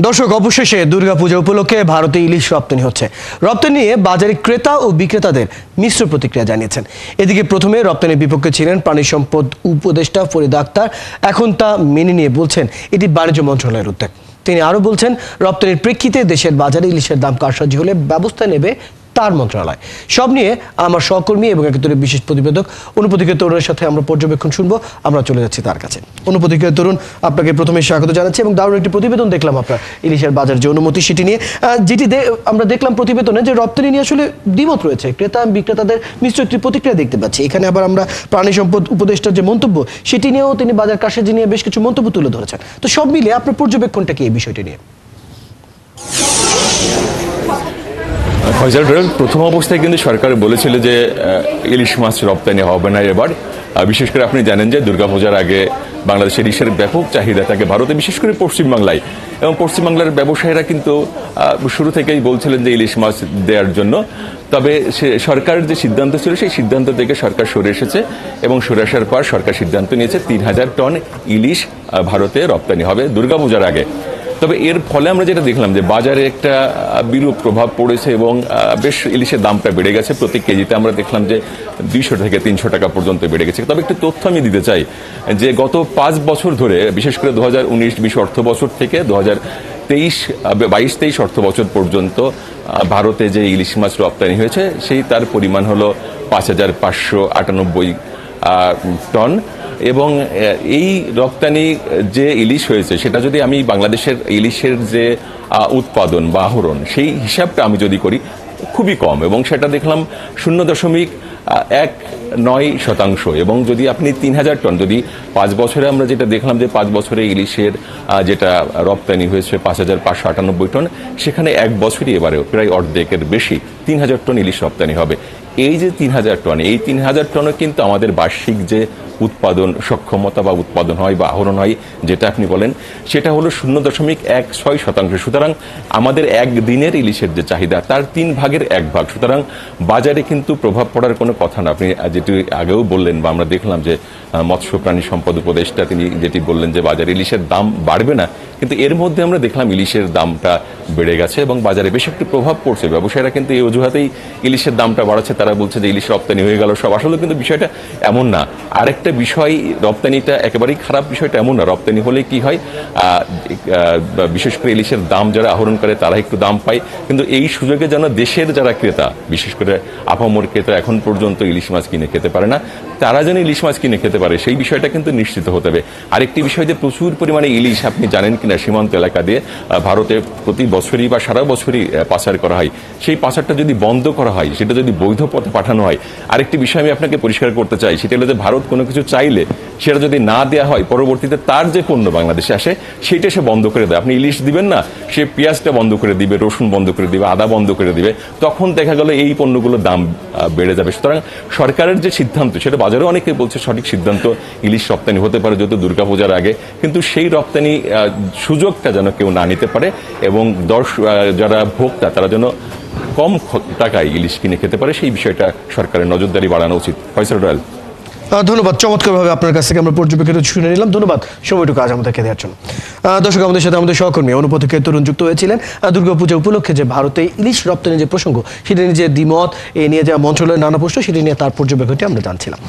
দর্শক, অবশেষে দুর্গাপূজা উপলক্ষে ভারতে ইলিশ রপ্তানি হচ্ছে। রপ্তানি নিয়ে বাজারে ক্রেতা ও বিক্রেতাদের মিশ্র প্রতিক্রিয়া জানিয়েছেন। এদিকে প্রথমে রপ্তানির বিপক্ষে ছিলেন প্রাণী সম্পদ উপদেষ্টা ফরিদ আক্তার। এখন তা মেনে নিয়ে বলছেন এটি বাণিজ্য মন্ত্রণালয়ের উদ্যোগ। তিনি আরও বলছেন, রপ্তানির প্রেক্ষিতে দেশের বাজারে ইলিশের দাম কারসাজি হলে ব্যবস্থা নেবে তার মন্ত্রণালয়। সব নিয়ে আমার সহকর্মী এবং একাত্তরের বিশেষ প্রতিবেদক অনুপদিকে তরুণের সাথে আমরা পর্যবেক্ষণ শুনবো। আমরা চলে যাচ্ছি তার কাছে। অনুপদিকে তরুণ, আপনাকে প্রথমে স্বাগত জানাচ্ছি এবং দারুণ একটি প্রতিবেদন দেখলাম আপনার ইলিশের বাজার যে অনুমতি সেটি নিয়ে, যেটি আমরা দেখলাম প্রতিবেদনে যে রপ্তানি নিয়ে আসলে দ্বিমত রয়েছে, ক্রেতা বিক্রেতাদের মিশ্র একটি প্রতিক্রিয়া দেখতে পাচ্ছি। এখানে আবার আমরা প্রাণী সম্পদ উপদেষ্টার যে মন্তব্য সেটি নিয়েও তিনি বাজার কারসাজি নিয়ে বেশ কিছু মন্তব্য তুলে ধরেছেন। তো সব মিলিয়ে আপনার পর্যবেক্ষণটা কি এই বিষয়টি নিয়ে? প্রথম অবস্থায় কিন্তু সরকার বলেছিল যে ইলিশ মাছ রপ্তানি হবে না এবার। বিশেষ করে আপনি জানেন যে দুর্গাপূজার আগে বাংলাদেশের ইলিশের ব্যাপক চাহিদা থাকে ভারতে, বিশেষ করে পশ্চিমবাংলায়, এবং পশ্চিমবাংলার ব্যবসায়ীরা কিন্তু শুরু থেকেই বলছিলেন যে ইলিশ মাছ দেওয়ার জন্য। তবে সরকারের যে সিদ্ধান্ত ছিল সেই সিদ্ধান্ত থেকে সরকার সরে এসেছে এবং সরে আসার পর সরকার সিদ্ধান্ত নিয়েছে ৩,০০০ টন ইলিশ ভারতে রপ্তানি হবে দুর্গাপূজার আগে। তবে এর ফলে আমরা যেটা দেখলাম যে বাজারে একটা বিরূপ প্রভাব পড়েছে এবং বেশ ইলিশের দামটা বেড়ে গেছে। প্রতি কেজিতে আমরা দেখলাম যে ২০০ থেকে ৩০০ টাকা পর্যন্ত বেড়ে গেছে। তবে একটু তথ্য আমি দিতে চাই যে গত ৫ বছর ধরে, বিশেষ করে ২০১৯-২০ অর্থ বছর থেকে ২০২২-২৩ অর্থ বছর পর্যন্ত ভারতে যে ইলিশ মাছ রপ্তানি হয়েছে সেই তার পরিমাণ হলো ৫,৫৯৮ টন। এবং এই রপ্তানি যে ইলিশ হয়েছে সেটা যদি আমি বাংলাদেশের ইলিশের যে উৎপাদন বা আহরণ সেই হিসাবটা আমি যদি করি, খুবই কম, এবং সেটা দেখলাম 0.19%। এবং যদি আপনি ৩,০০০ টন, যদি ৫ বছরে আমরা যেটা দেখলাম যে ৫ বছরে ইলিশের যেটা রপ্তানি হয়েছে ৫,৫৯৮ টন, সেখানে এক বছরই এবারেও প্রায় অর্ধেকের বেশি ৩,০০০ টন ইলিশ রপ্তানি হবে। এই যে ৩,০০০ টন, এই ৩,০০০ টনও কিন্তু আমাদের বার্ষিক যে উৎপাদন সক্ষমতা বা উৎপাদন হয় বা আহরণ হয় যেটা আপনি বলেন, সেটা হলো 0.16%। সুতরাং আমাদের একদিনের ইলিশের যে চাহিদা তার 1/3 সুতরাং বাজারে কিন্তু প্রভাব পড়ার কোনো কথা না। আপনি যেটি আগেও বললেন বা আমরা দেখলাম যে মৎস্য প্রাণী সম্পদ উপদেষ্টা তিনি যেটি বললেন যে বাজারে ইলিশের দাম বাড়বে না, কিন্তু এর মধ্যে আমরা দেখলাম ইলিশের দামটা বেড়ে গেছে এবং বাজারে বেশ একটু প্রভাব পড়ছে। ব্যবসায়ীরা কিন্তু এই অজুহাতেই ইলিশের দামটা বাড়াচ্ছে। তারা বলছে যে ইলিশ রপ্তানি হয়ে গেল সব। আসলে কিন্তু বিষয়টা এমন না। আরেকটা বিষয়, রপ্তানিটা একেবারেই খারাপ বিষয়টা এমন না। রপ্তানি হলে কি হয়, বিশেষ করে ইলিশের দাম যারা আহরণ করে তারা একটু দাম পায়, কিন্তু এই সুযোগে যেন দেশের যারা ক্রেতা, বিশেষ করে আপামর ক্রেতা এখন পর্যন্ত ইলিশ মাছ কিনে খেতে পারে না, তারা যেন ইলিশ মাছ কিনে খেতে পারে সেই বিষয়টা কিন্তু নিশ্চিত হতে হবে। আরেকটি বিষয় যে প্রচুর পরিমাণে ইলিশ আপনি জানেন কিনা সীমান্ত এলাকা দিয়ে ভারতে প্রতি বছরই বা সারা বছরই পাচার করা হয়। সেই পাচারটা যদি বন্ধ করা হয়, সেটা যদি বৈধ পথে পাঠানো হয়। আরেকটি বিষয় আমি আপনাকে পরিষ্কার করতে চাই, সেটা হলো যে ভারত কোনো কিছু চাইলে সেটা যদি না দেওয়া হয়, পরবর্তীতে তার যে পণ্য বাংলাদেশে আসে সেইটা সে বন্ধ করে দেয়। আপনি ইলিশ দিবেন না, সে পেঁয়াজটা বন্ধ করে দিবে, রসুন বন্ধ করে দিবে, আদা বন্ধ করে দিবে, তখন দেখা গেল এই পণ্যগুলোর দাম বেড়ে যাবে। সুতরাং সরকারের যে সিদ্ধান্ত, সেটা বাজারে অনেকে বলছে সঠিক সিদ্ধান্ত, ইলিশ রপ্তানি হতে পারে যত দুর্গাপূজার আগে, কিন্তু সেই রপ্তানি সুযোগটা যেন কেউ না নিতে পারে এবং যারা ভোক্তা তারা যেন কম টাকায় ইলিশ কিনে খেতে পারে, সেই বিষয়টা সরকারের নজরদারি বাড়ানো উচিত। ফয়সাল রয়েল, ধন্যবাদ। চমৎকারভাবে আপনার কাছ থেকে আমরা পর্যবেক্ষণ শুনে নিলাম। ধন্যবাদ সময়টুকু আজ আমাদেরকে দেওয়ার জন্য। দর্শক, আমাদের সাথে আমাদের সহকর্মী অনুপদিকে তরুণ যুক্ত হয়েছিলেন। দুর্গাপূজা উপলক্ষে যে ভারতে ইলিশ রপ্তানির যে প্রসঙ্গ সেটা নিয়ে যে দ্বিমত, এ নিয়ে যে মন্ত্রণালয়ের নানা প্রশ্ন, সেটি নিয়ে তার পর্যবেক্ষণটি আমরা জানছিলাম।